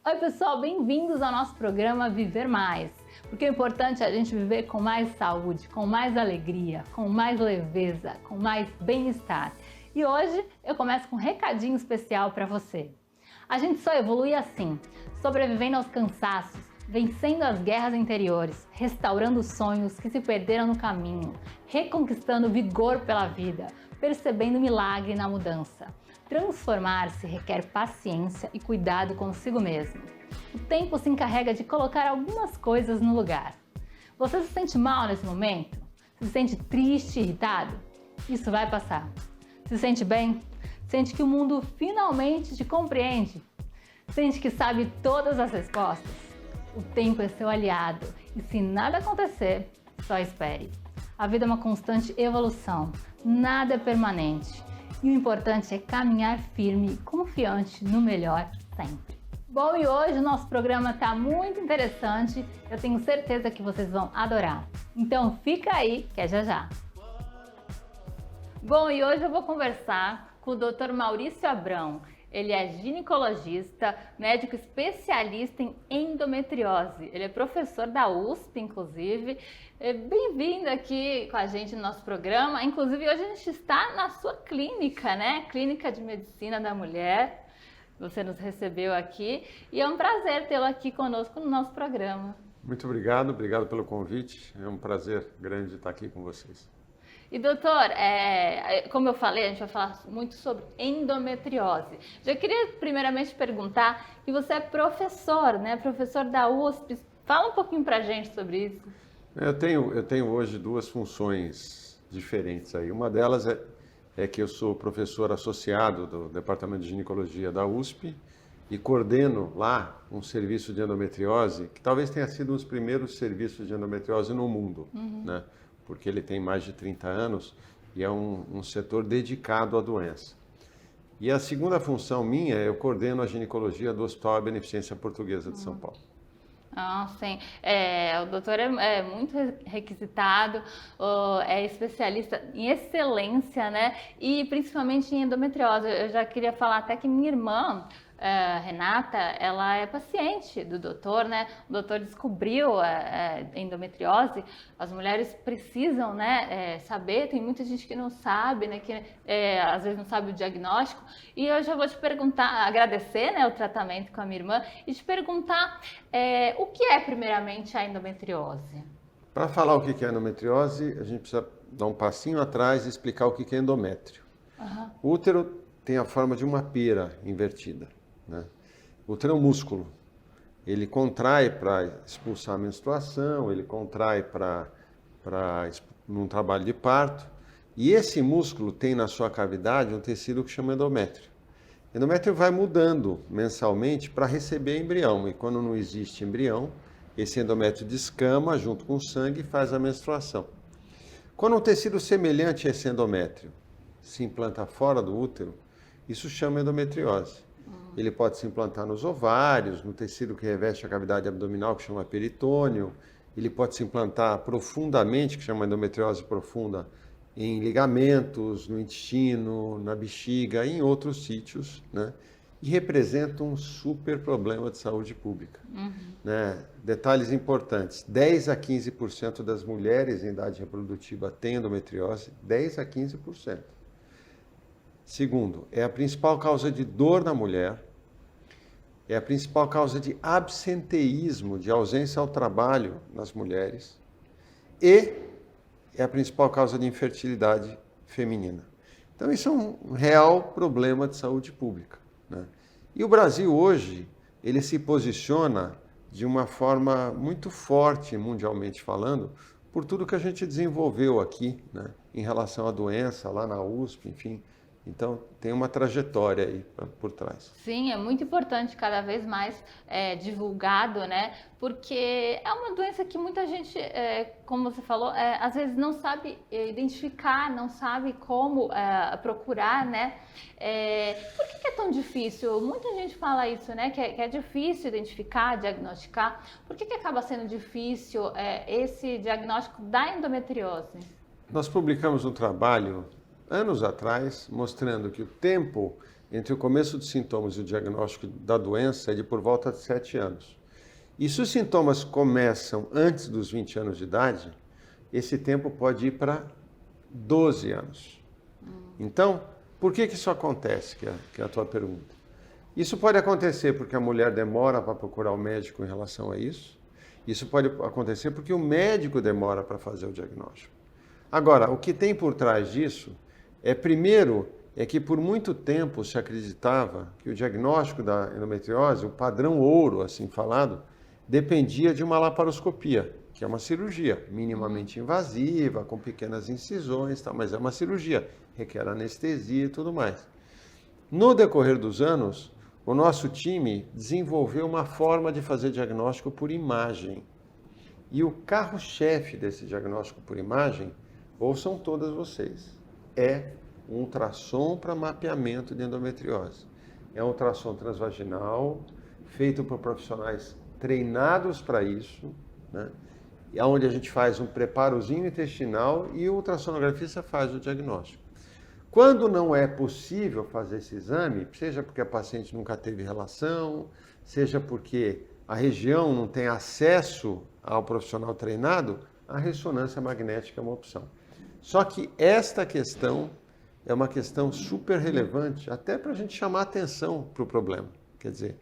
Oi pessoal, bem-vindos ao nosso programa Viver Mais, porque o importante é a gente viver com mais saúde, com mais alegria, com mais leveza, com mais bem-estar. E hoje eu começo com um recadinho especial para você. A gente só evolui assim, sobrevivendo aos cansaços, vencendo as guerras interiores, restaurando os sonhos que se perderam no caminho, reconquistando vigor pela vida, percebendo milagre na mudança. Transformar-se requer paciência e cuidado consigo mesmo. O tempo se encarrega de colocar algumas coisas no lugar. Você se sente mal nesse momento? Se sente triste, irritado? Isso vai passar. Se sente bem? Sente que o mundo finalmente te compreende? Sente que sabe todas as respostas? O tempo é seu aliado e se nada acontecer, só espere. A vida é uma constante evolução, nada é permanente. E o importante é caminhar firme e confiante no melhor sempre. Bom, e hoje o nosso programa está muito interessante. Eu tenho certeza que vocês vão adorar. Então fica aí, que é já já. Bom, e hoje eu vou conversar com o Dr. Maurício Abrão. Ele é ginecologista, médico especialista em endometriose. Ele é professor da USP, inclusive. Bem-vindo aqui com a gente no nosso programa. Inclusive, hoje a gente está na sua clínica, né? Clínica de Medicina da Mulher. Você nos recebeu aqui e é um prazer tê-lo aqui conosco no nosso programa. Muito obrigado pelo convite. É um prazer grande estar aqui com vocês. E doutor, como eu falei, a gente vai falar muito sobre endometriose. Já queria primeiramente perguntar que você é professor, né? Professor da USP. Fala um pouquinho pra gente sobre isso. Eu tenho hoje duas funções diferentes aí. Uma delas é que eu sou professor associado do Departamento de Ginecologia da USP e coordeno lá um serviço de endometriose, que talvez tenha sido um dos primeiros serviços de endometriose no mundo, né? Porque ele tem mais de 30 anos e é um setor dedicado à doença. E a segunda função minha, eu coordeno a ginecologia do Hospital Beneficência Portuguesa de São Paulo. Ah, sim. O doutor é muito requisitado, é especialista em excelência, né? E principalmente em endometriose. Eu já queria falar até que minha irmã, Renata, ela é paciente do doutor, né? O doutor descobriu a endometriose. As mulheres precisam, né, saber. Tem muita gente que não sabe, né? Que às vezes não sabe o diagnóstico. E eu já vou te perguntar, agradecer, né, o tratamento com a minha irmã e te perguntar o que é primeiramente a endometriose. Para falar o que é endometriose, a gente precisa dar um passinho atrás e explicar o que é endométrio. O útero tem a forma de uma pera invertida, né? O útero é um músculo. Ele contrai para expulsar a menstruação, ele contrai para num trabalho de parto. E esse músculo tem na sua cavidade um tecido que chama endométrio. O endométrio vai mudando mensalmente para receber embrião. E quando não existe embrião, esse endométrio descama junto com o sangue e faz a menstruação. Quando um tecido semelhante a esse endométrio se implanta fora do útero, isso chama endometriose. Ele pode se implantar nos ovários, no tecido que reveste a cavidade abdominal, que chama peritônio. Ele pode se implantar profundamente, que chama endometriose profunda, em ligamentos, no intestino, na bexiga, em outros sítios, né? E representa um super problema de saúde pública. Né? Detalhes importantes, 10 a 15% das mulheres em idade reprodutiva têm endometriose, 10 a 15%. Segundo, é a principal causa de dor na mulher, é a principal causa de absenteísmo, de ausência ao trabalho nas mulheres e é a principal causa de infertilidade feminina. Então isso é um real problema de saúde pública, né? E o Brasil hoje, ele se posiciona de uma forma muito forte, mundialmente falando, por tudo que a gente desenvolveu aqui, né, em relação à doença, lá na USP, enfim. Então, tem uma trajetória aí por trás. Sim, é muito importante cada vez mais divulgado, né? Porque é uma doença que muita gente, como você falou, às vezes não sabe identificar, não sabe como procurar, né? Por que é tão difícil? Muita gente fala isso, né? Que é difícil identificar, diagnosticar. Por que acaba sendo difícil esse diagnóstico da endometriose? Nós publicamos um trabalho anos atrás, mostrando que o tempo entre o começo dos sintomas e o diagnóstico da doença é de por volta de 7 anos. E se os sintomas começam antes dos 20 anos de idade, esse tempo pode ir para 12 anos. Então, por que isso acontece, que é a tua pergunta? Isso pode acontecer porque a mulher demora para procurar o médico em relação a isso. Isso pode acontecer porque o médico demora para fazer o diagnóstico. Agora, o que tem por trás disso primeiro, que por muito tempo se acreditava que o diagnóstico da endometriose, o padrão ouro, assim falado, dependia de uma laparoscopia, que é uma cirurgia minimamente invasiva, com pequenas incisões, mas é uma cirurgia, requer anestesia e tudo mais. No decorrer dos anos, o nosso time desenvolveu uma forma de fazer diagnóstico por imagem. E o carro-chefe desse diagnóstico por imagem, ouçam todas vocês, é um ultrassom para mapeamento de endometriose. É um ultrassom transvaginal, feito por profissionais treinados para isso, né? Onde a gente faz um preparozinho intestinal e o ultrassonografista faz o diagnóstico. Quando não é possível fazer esse exame, seja porque a paciente nunca teve relação, seja porque a região não tem acesso ao profissional treinado, a ressonância magnética é uma opção. Só que esta questão é uma questão super relevante, até para a gente chamar atenção para o problema. Quer dizer,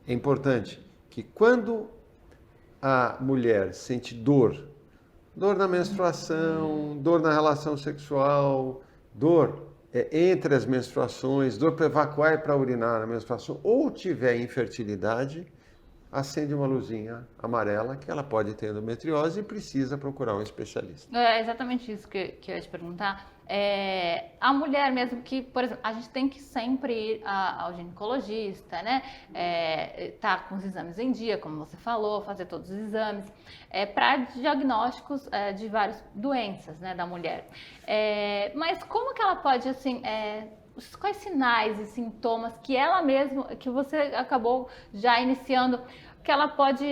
é importante que quando a mulher sente dor na menstruação, dor na relação sexual, dor entre as menstruações, dor para evacuar e para urinar na menstruação, ou tiver infertilidade, acende uma luzinha amarela que ela pode ter endometriose e precisa procurar um especialista. É exatamente isso que eu ia te perguntar. A mulher mesmo que, por exemplo, a gente tem que sempre ir ao ginecologista, né? Tá com os exames em dia, como você falou, fazer todos os exames, para diagnósticos de várias doenças, né, da mulher. Mas como que ela pode, assim, quais sinais e sintomas que ela mesma, que você acabou já iniciando, que ela pode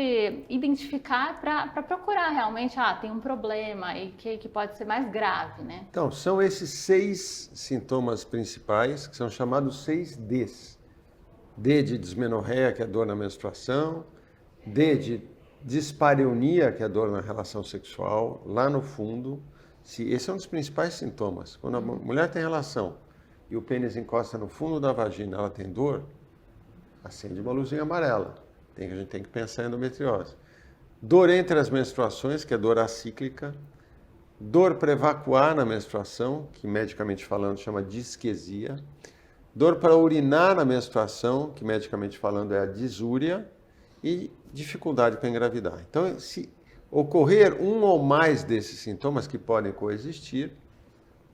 identificar para procurar realmente, tem um problema e que pode ser mais grave, né? Então, são esses 6 sintomas principais, que são chamados 6 Ds. D de dismenorreia, que é dor na menstruação, D de dispareunia, que é dor na relação sexual, lá no fundo. Esse é um dos principais sintomas. Quando a mulher tem relação e o pênis encosta no fundo da vagina, ela tem dor, acende uma luzinha amarela. A gente tem que pensar em endometriose. Dor entre as menstruações, que é dor acíclica. Dor para evacuar na menstruação, que medicamente falando chama disquesia. Dor para urinar na menstruação, que medicamente falando é a disúria. E dificuldade para engravidar. Então, se ocorrer um ou mais desses sintomas que podem coexistir,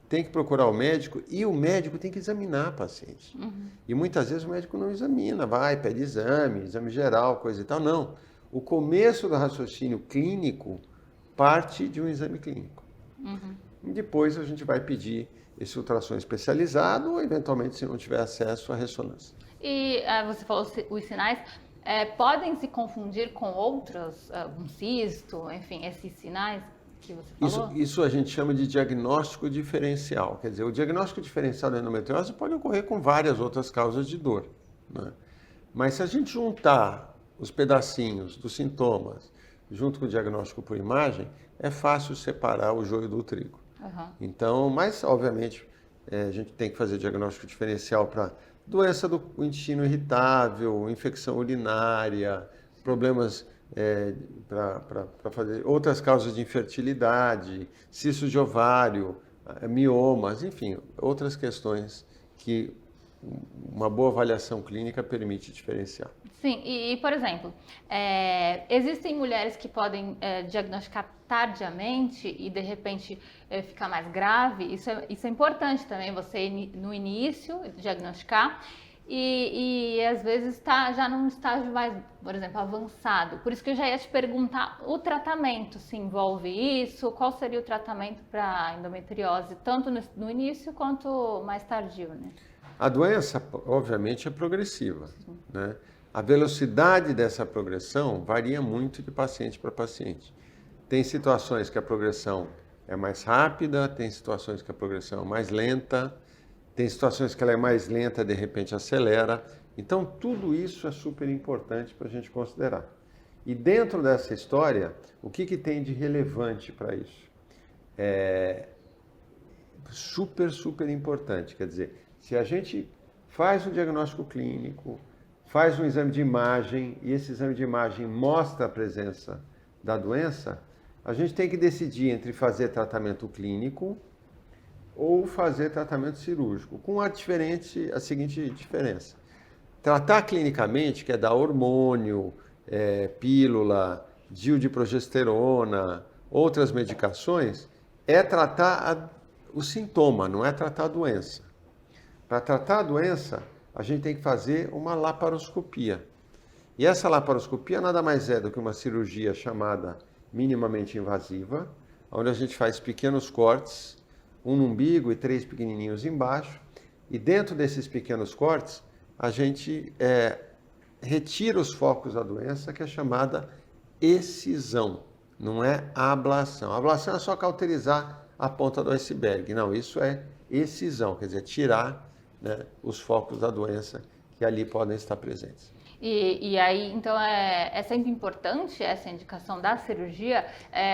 tem que procurar o médico e o médico tem que examinar a paciente. E muitas vezes o médico não examina, pede exame geral, coisa e tal. Não. O começo do raciocínio clínico parte de um exame clínico. E depois a gente vai pedir esse ultrassom especializado ou, eventualmente, se não tiver acesso, a ressonância. E você falou os sinais, podem se confundir com outros, um cisto, enfim, esses sinais que você falou? Isso a gente chama de diagnóstico diferencial. Quer dizer, o diagnóstico diferencial da endometriose pode ocorrer com várias outras causas de dor, né? Mas se a gente juntar os pedacinhos dos sintomas junto com o diagnóstico por imagem, é fácil separar o joio do trigo. Então, mas obviamente a gente tem que fazer diagnóstico diferencial para doença do intestino irritável, infecção urinária, problemas para fazer outras causas de infertilidade, cistos de ovário, miomas, enfim, outras questões que uma boa avaliação clínica permite diferenciar. Sim, e por exemplo, existem mulheres que podem diagnosticar tardiamente e de repente ficar mais grave. Isso é importante também, você no início diagnosticar. E às vezes está já num estágio mais, por exemplo, avançado. Por isso que eu já ia te perguntar, o tratamento se envolve isso? Qual seria o tratamento para endometriose, tanto no início quanto mais tardio, né? A doença, obviamente, é progressiva, né? A velocidade dessa progressão varia muito de paciente para paciente. Tem situações que a progressão é mais rápida, tem situações que a progressão é mais lenta. Tem situações que ela é mais lenta, de repente acelera. Então, tudo isso é super importante para a gente considerar. E dentro dessa história, o que tem de relevante para isso? É super importante. Quer dizer, se a gente faz um diagnóstico clínico, faz um exame de imagem e esse exame de imagem mostra a presença da doença, a gente tem que decidir entre fazer tratamento clínico ou fazer tratamento cirúrgico, com a seguinte diferença. Tratar clinicamente, que é dar hormônio, pílula, DIU de progesterona, outras medicações, é tratar o sintoma, não é tratar a doença. Para tratar a doença, a gente tem que fazer uma laparoscopia. E essa laparoscopia nada mais é do que uma cirurgia chamada minimamente invasiva, onde a gente faz pequenos cortes, um no umbigo e 3 pequenininhos embaixo, e dentro desses pequenos cortes, a gente retira os focos da doença, que é chamada excisão, não é ablação. A ablação é só cauterizar a ponta do iceberg. Não, isso é excisão, quer dizer, tirar, né, os focos da doença que ali podem estar presentes. E aí, então, é sempre importante essa indicação da cirurgia?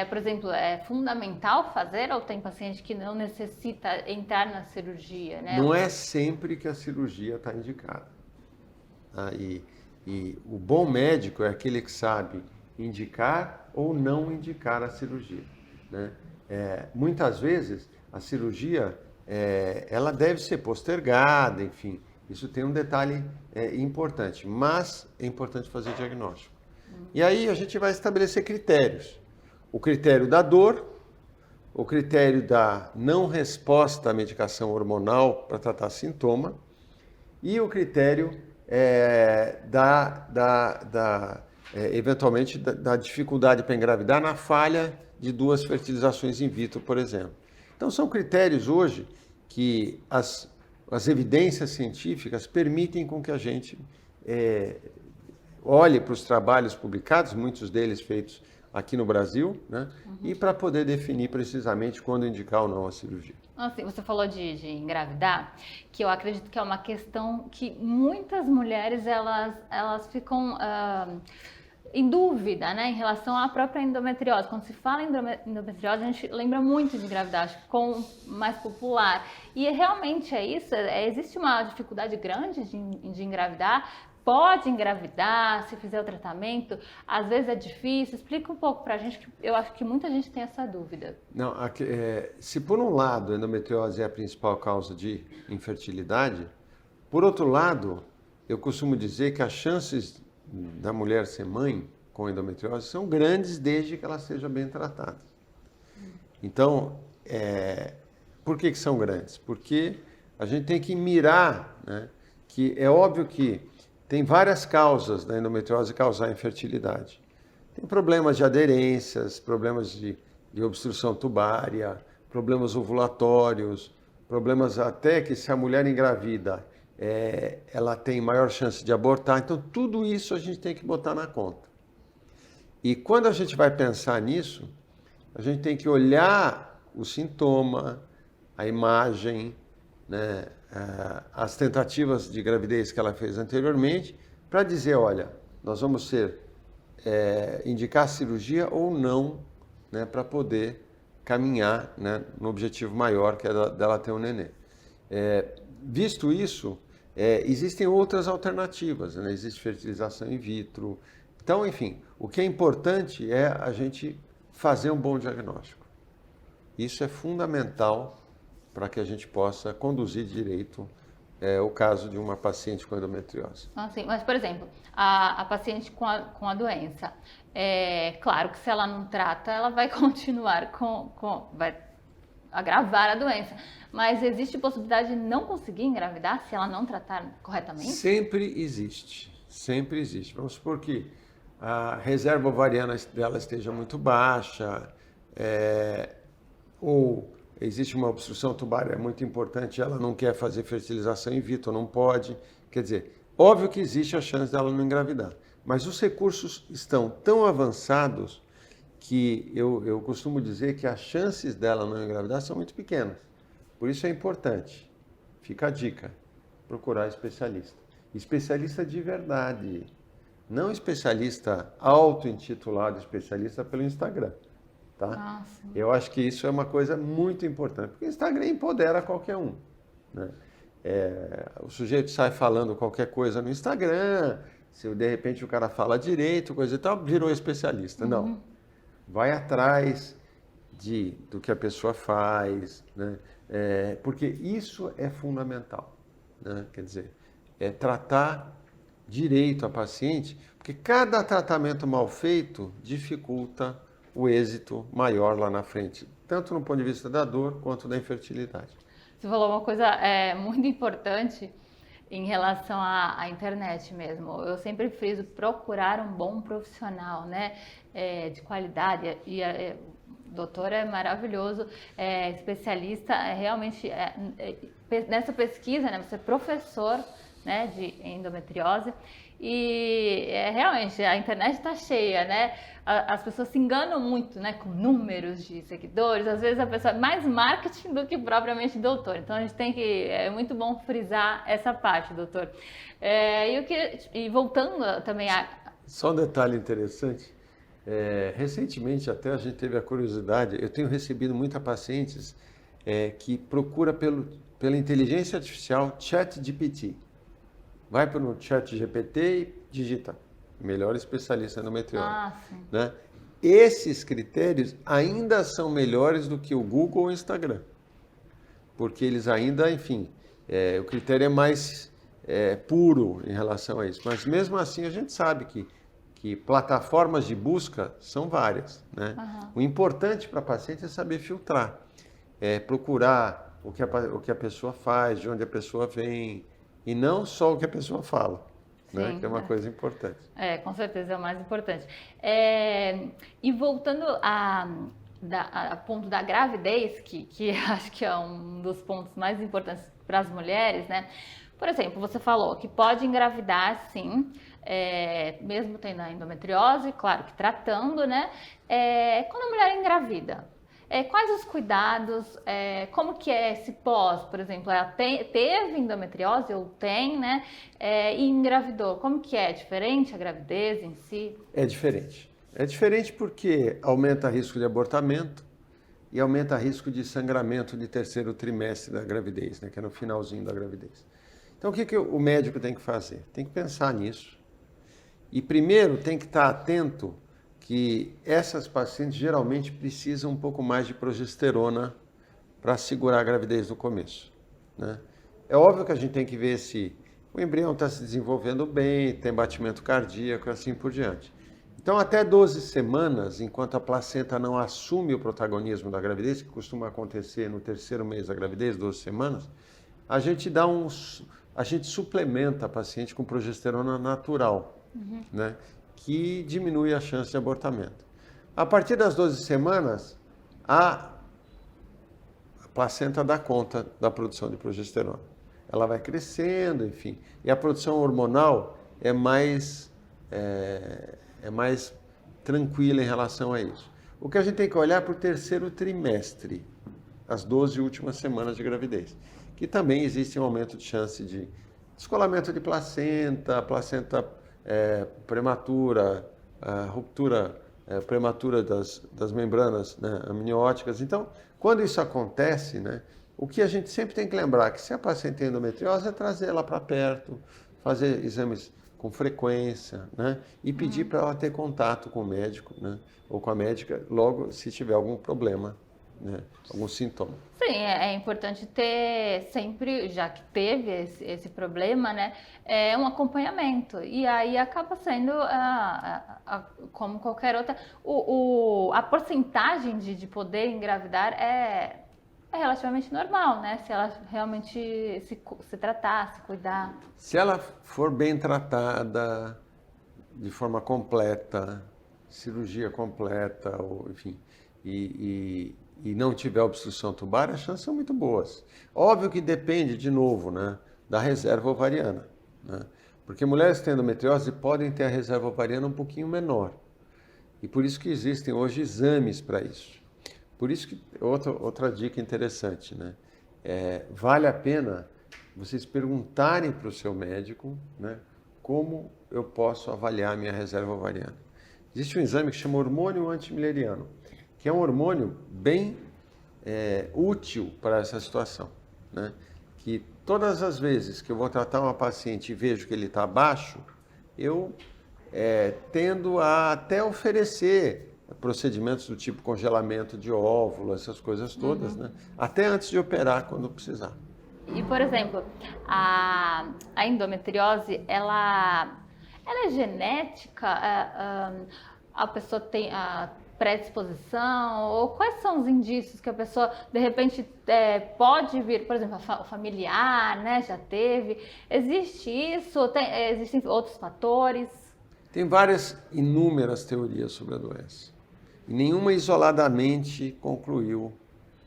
Por exemplo, é fundamental fazer ou tem paciente que não necessita entrar na cirurgia, né? Não é sempre que a cirurgia está indicada. E o bom médico é aquele que sabe indicar ou não indicar a cirurgia, né? Muitas vezes a cirurgia ela deve ser postergada, enfim, isso tem um detalhe importante, mas é importante fazer diagnóstico. E aí a gente vai estabelecer critérios. O critério da dor, o critério da não resposta à medicação hormonal para tratar sintoma e o critério eventualmente da dificuldade para engravidar na falha de 2 fertilizações in vitro, por exemplo. Então são critérios hoje que as evidências científicas permitem com que a gente olhe para os trabalhos publicados, muitos deles feitos aqui no Brasil, né? E para poder definir precisamente quando indicar ou não a cirurgia. Assim, você falou de engravidar, que eu acredito que é uma questão que muitas mulheres elas ficam em dúvida, né, em relação à própria endometriose. Quando se fala em endometriose, a gente lembra muito de engravidar, acho que com mais popular. E realmente é isso? Existe uma dificuldade grande de engravidar? Pode engravidar se fizer o tratamento? Às vezes é difícil. Explica um pouco para a gente, que eu acho que muita gente tem essa dúvida. Não, se por um lado a endometriose é a principal causa de infertilidade, por outro lado, eu costumo dizer que as chances da mulher ser mãe com endometriose são grandes desde que ela seja bem tratada. Então, por que são grandes? Porque a gente tem que mirar, né, que é óbvio que tem várias causas da endometriose causar infertilidade. Tem problemas de aderências, problemas de obstrução tubária, problemas ovulatórios, problemas até que se a mulher engravida, ela tem maior chance de abortar. Então, tudo isso a gente tem que botar na conta. E quando a gente vai pensar nisso, a gente tem que olhar o sintoma, a imagem, né, as tentativas de gravidez que ela fez anteriormente, para dizer, olha, nós vamos indicar cirurgia ou não, né, para poder caminhar, né, no objetivo maior, que é dela ter um nenê. Visto isso, existem outras alternativas, né? Existe fertilização in vitro. Então, enfim, o que é importante é a gente fazer um bom diagnóstico. Isso é fundamental para que a gente possa conduzir direito o caso de uma paciente com endometriose. Sim, mas, por exemplo, a paciente com a doença, claro que se ela não trata, ela vai continuar vai agravar a doença. Mas existe possibilidade de não conseguir engravidar se ela não tratar corretamente? Sempre existe, sempre existe. Vamos supor que a reserva ovariana dela esteja muito baixa, ou existe uma obstrução tubária muito importante, ela não quer fazer fertilização in vitro, não pode. Quer dizer, óbvio que existe a chance dela não engravidar, mas os recursos estão tão avançados que eu costumo dizer que as chances dela não engravidar são muito pequenas. Por isso é importante fica a dica, procurar especialista. Especialista de verdade, não especialista auto-intitulado especialista pelo Instagram. Tá? Eu acho que isso é uma coisa muito importante, porque o Instagram empodera qualquer um. Né? O sujeito sai falando qualquer coisa no Instagram, se de repente o cara fala direito, coisa e tal, virou especialista. Não. Vai atrás do que a pessoa faz, né? Porque isso é fundamental. Né? Quer dizer, tratar direito a paciente, porque cada tratamento mal feito dificulta o êxito maior lá na frente, tanto no ponto de vista da dor quanto da infertilidade. Você falou uma coisa muito importante em relação à internet mesmo. Eu sempre friso procurar um bom profissional, né, de qualidade. E o doutor é maravilhoso, especialista, realmente nessa pesquisa, né, você é professor, né, de endometriose. E realmente a internet está cheia, né? As pessoas se enganam muito, né, com números de seguidores. Às vezes a pessoa é mais marketing do que propriamente doutor. Então a gente tem que é muito bom frisar essa parte, doutor. E voltando também a só um detalhe interessante. Recentemente até a gente teve a curiosidade. Eu tenho recebido muitas pacientes que procura pela inteligência artificial ChatGPT. Vai para o ChatGPT e digita melhor especialista em endometriose. Né? Esses critérios ainda são melhores do que o Google ou o Instagram. Porque eles ainda, enfim, o critério é mais puro em relação a isso. Mas mesmo assim a gente sabe que plataformas de busca são várias. Né? O importante para a paciente é saber filtrar. Procurar o que a pessoa faz, de onde a pessoa vem. E não só o que a pessoa fala, né? Que é uma coisa importante. Com certeza é o mais importante. E voltando a ponto da gravidez, que acho que é um dos pontos mais importantes para as mulheres, né? Por exemplo, você falou que pode engravidar, sim, mesmo tendo a endometriose, claro que tratando, né? Quando a mulher engravida, quais os cuidados, como que é esse pós, por exemplo, ela teve endometriose ou tem, né, e engravidou, como que é? Diferente a gravidez em si? É diferente. É diferente porque aumenta o risco de abortamento e aumenta o risco de sangramento de terceiro trimestre da gravidez, né, que é no finalzinho da gravidez. Então o que o médico tem que fazer? Tem que pensar nisso. E primeiro tem que estar atento que essas pacientes geralmente precisam um pouco mais de progesterona para segurar a gravidez no começo. Né? É óbvio que a gente tem que ver se o embrião está se desenvolvendo bem, tem batimento cardíaco e assim por diante. Então, até 12 semanas, enquanto a placenta não assume o protagonismo da gravidez, que costuma acontecer no terceiro mês da gravidez, 12 semanas, a gente suplementa a paciente com progesterona natural, né? Que diminui a chance de abortamento. A partir das 12 semanas, a placenta dá conta da produção de progesterona. Ela vai crescendo, enfim, e a produção hormonal é mais tranquila em relação a isso. O que a gente tem que olhar para o terceiro trimestre, as 12 últimas semanas de gravidez, que também existe um aumento de chance de descolamento de placenta prematura, ruptura prematura das membranas, né, amnióticas. Então, quando isso acontece, né, o que a gente sempre tem que lembrar é que se a paciente tem endometriose, é trazer ela para perto, fazer exames com frequência, né, e pedir para ela ter contato com o médico, né, ou com a médica logo se tiver algum problema, né, algum sintoma. Sim, é importante ter sempre, já que teve esse problema, né, um acompanhamento. E aí acaba sendo, como qualquer outra, a porcentagem de poder engravidar é relativamente normal, né? Se ela realmente se tratar, se cuidar. Se ela for bem tratada, de forma completa, cirurgia completa, ou, enfim, e não tiver obstrução tubar, as chances são muito boas. Óbvio que depende, de novo, né, da reserva ovariana. Né? Porque mulheres que têm endometriose podem ter a reserva ovariana um pouquinho menor. E por isso que existem hoje exames para isso. Por isso que, outra dica interessante, né? Vale a pena vocês perguntarem para o seu médico, né, como eu posso avaliar a minha reserva ovariana. Existe um exame que chama hormônio antimileriano, que é um hormônio bem útil para essa situação, né? Que todas as vezes que eu vou tratar uma paciente e vejo que ele está baixo, eu tendo a até oferecer procedimentos do tipo congelamento de óvulo, essas coisas todas, né? Até antes de operar, quando precisar. E, por exemplo, a endometriose, ela é genética? A pessoa tem a predisposição? Ou quais são os indícios que a pessoa, de repente, pode vir? Por exemplo, o familiar, né, já teve. Existe isso? Existem outros fatores? Tem inúmeras teorias sobre a doença. E nenhuma isoladamente concluiu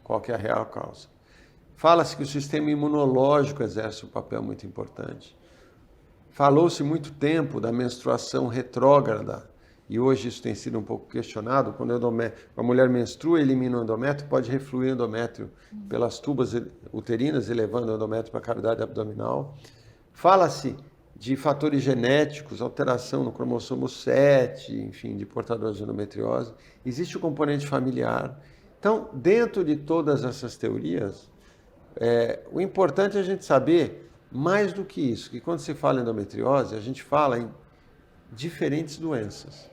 qual que é a real causa. Fala-se que o sistema imunológico exerce um papel muito importante. Falou-se muito tempo da menstruação retrógrada, e hoje isso tem sido um pouco questionado. Quando a mulher menstrua, elimina o endométrio, pode refluir o endométrio pelas tubas uterinas, elevando o endométrio para a cavidade abdominal. Fala-se de fatores genéticos, alteração no cromossomo 7, enfim, de portadores de endometriose. Existe o componente familiar. Então, dentro de todas essas teorias, o importante é a gente saber, mais do que isso, que quando se fala em endometriose, a gente fala em diferentes doenças.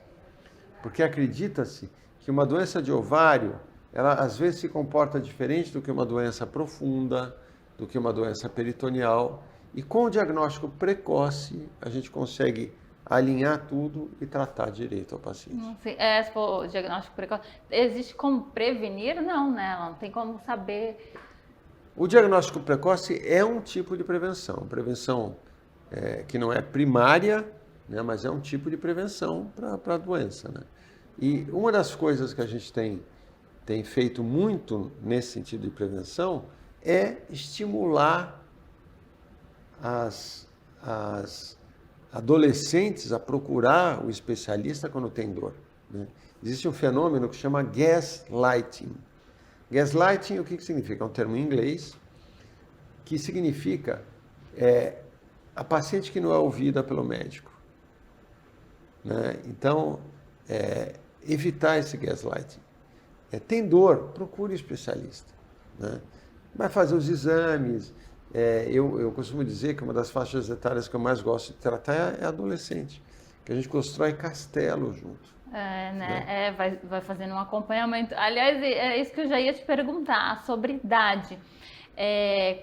Porque acredita-se que uma doença de ovário, ela às vezes se comporta diferente do que uma doença profunda, do que uma doença peritoneal. E com o diagnóstico precoce, a gente consegue alinhar tudo e tratar direito ao paciente. Sim, se for o diagnóstico precoce, existe como prevenir? Não, né? Não tem como saber. O diagnóstico precoce é um tipo de prevenção que não é primária, né, mas é um tipo de prevenção para a doença, né? E uma das coisas que a gente tem feito muito nesse sentido de prevenção é estimular as adolescentes a procurar o especialista quando tem dor, né? Existe um fenômeno que chama gaslighting. Gaslighting, o que significa? É um termo em inglês que significa a paciente que não é ouvida pelo médico, né? Então, evitar esse gaslighting. Tem dor, procure especialista, né? Vai fazer os exames. Eu costumo dizer que uma das faixas etárias que eu mais gosto de tratar é adolescente, que a gente constrói castelo junto. Né? Vai fazendo um acompanhamento. Aliás, é isso que eu já ia te perguntar, sobre idade.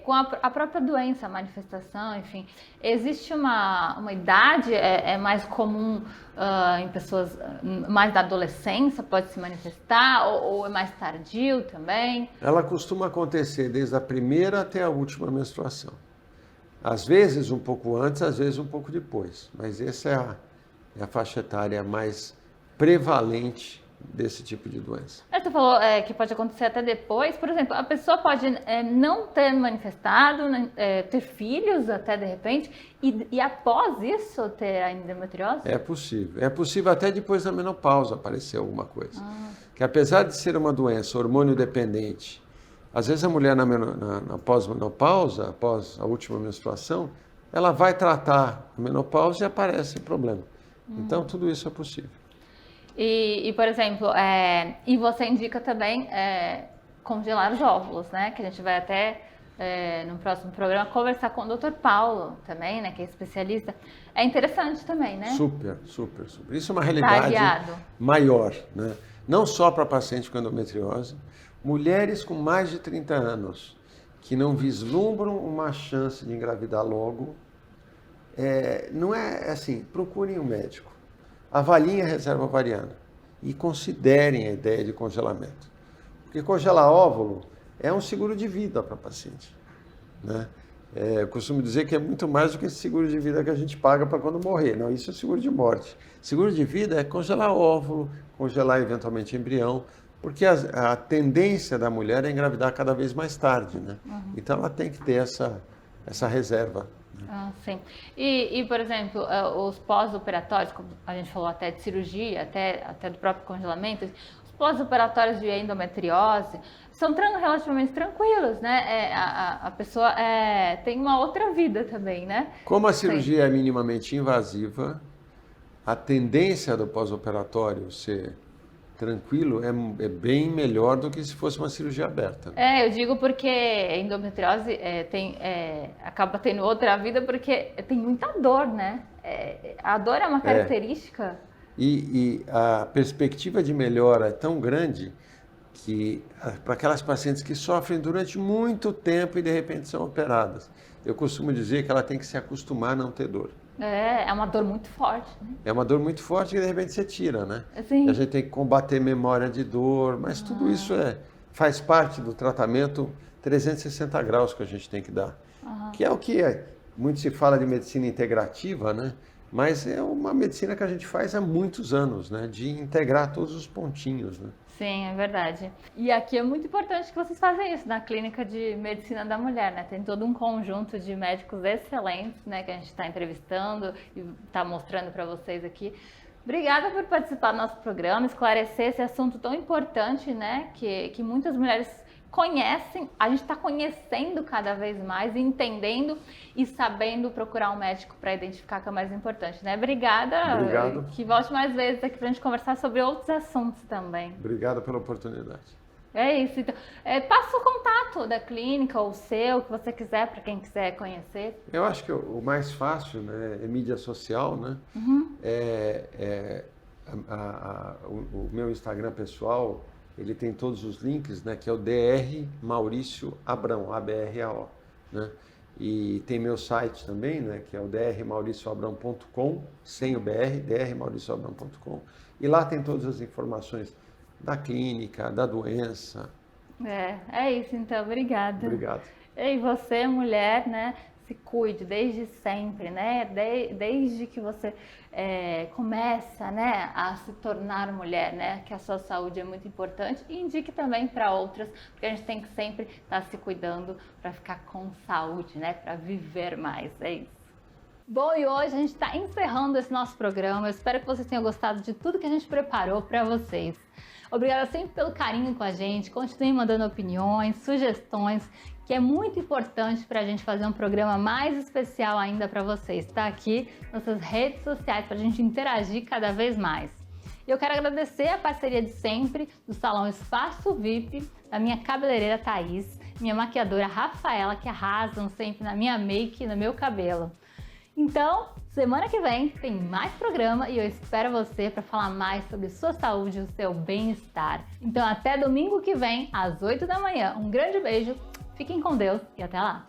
Com a própria doença, a manifestação, enfim, existe uma idade, mais comum em pessoas mais da adolescência, pode se manifestar, ou é mais tardio também? Ela costuma acontecer desde a primeira até a última menstruação. Às vezes um pouco antes, às vezes um pouco depois, mas essa é a faixa etária mais prevalente desse tipo de doença. Você falou que pode acontecer até depois. Por exemplo, a pessoa pode não ter manifestado, ter filhos até de repente, e após isso ter a endometriose? É possível. É possível até depois da menopausa aparecer alguma coisa. Que apesar de ser uma doença hormônio dependente, às vezes a mulher na pós-menopausa, após a última menstruação, ela vai tratar a menopausa e aparece problema. Então tudo isso é possível. E por exemplo, e você indica também congelar os óvulos, né? Que a gente vai até no próximo programa conversar com o Dr. Paulo também, né? Que é especialista. É interessante também, né? Super. Isso é uma realidade maior, né? Não só para pacientes com endometriose, mulheres com mais de 30 anos que não vislumbram uma chance de engravidar logo, não é assim, procurem um médico. Avaliem a reserva ovariana e considerem a ideia de congelamento. Porque congelar óvulo é um seguro de vida para a paciente, né? Eu costumo dizer que é muito mais do que esse seguro de vida que a gente paga para quando morrer. Não, isso é seguro de morte. Seguro de vida é congelar óvulo, congelar eventualmente embrião, porque a tendência da mulher é engravidar cada vez mais tarde, né? Então ela tem que ter essa reserva. Sim. E, por exemplo, os pós-operatórios, como a gente falou até de cirurgia, até do próprio congelamento, os pós-operatórios de endometriose são relativamente tranquilos, né? A pessoa tem uma outra vida também, né? Como a cirurgia é minimamente invasiva, a tendência do pós-operatório ser tranquilo é bem melhor do que se fosse uma cirurgia aberta. Eu digo porque endometriose acaba tendo outra vida porque tem muita dor, né? A dor é uma característica. E a perspectiva de melhora é tão grande que para aquelas pacientes que sofrem durante muito tempo e de repente são operadas, eu costumo dizer que ela tem que se acostumar a não ter dor. É uma dor muito forte, né? É uma dor muito forte que de repente você tira, né? Sim. A gente tem que combater memória de dor, mas tudo isso faz parte do tratamento 360 graus que a gente tem que dar. Que é o que muito se fala de medicina integrativa, né? Mas é uma medicina que a gente faz há muitos anos, né? De integrar todos os pontinhos, né? Sim, é verdade. E aqui é muito importante que vocês fazem isso na Clínica de Medicina da Mulher, né? Tem todo um conjunto de médicos excelentes, né? Que a gente está entrevistando e está mostrando para vocês aqui. Obrigada por participar do nosso programa, esclarecer esse assunto tão importante, né? Que muitas mulheres conhecem, a gente está conhecendo cada vez mais, entendendo e sabendo procurar um médico para identificar que é o mais importante, né? Obrigada. Obrigado. Que volte mais vezes aqui para a gente conversar sobre outros assuntos também. Obrigado pela oportunidade. É isso. Então, passa o contato da clínica ou o seu, que você quiser, para quem quiser conhecer. Eu acho que o mais fácil, né, é mídia social, né? O meu Instagram pessoal, ele tem todos os links, né, que é o Dr. Maurício Abrão, ABRAO, né? E tem meu site também, né, que é o drmauricioabrão.com, sem o BR, drmauricioabrão.com. E lá tem todas as informações da clínica, da doença. É isso, então. Obrigada. Obrigado. E você, mulher, né? Se cuide desde sempre, né? Desde que você começa, né, a se tornar mulher, né? Que a sua saúde é muito importante e indique também para outras, porque a gente tem que sempre estar se cuidando para ficar com saúde, né? Para viver mais, é isso. Bom, e hoje a gente está encerrando esse nosso programa. Eu espero que vocês tenham gostado de tudo que a gente preparou para vocês. Obrigada sempre pelo carinho com a gente. Continuem mandando opiniões, sugestões, que é muito importante para a gente fazer um programa mais especial ainda para vocês. Está aqui nas nossas redes sociais para a gente interagir cada vez mais. E eu quero agradecer a parceria de sempre do Salão Espaço VIP, da minha cabeleireira Thaís, minha maquiadora Rafaela, que arrasam sempre na minha make e no meu cabelo. Então, semana que vem tem mais programa e eu espero você para falar mais sobre sua saúde e o seu bem-estar. Então, até domingo que vem, às 8 da manhã. Um grande beijo, fiquem com Deus e até lá!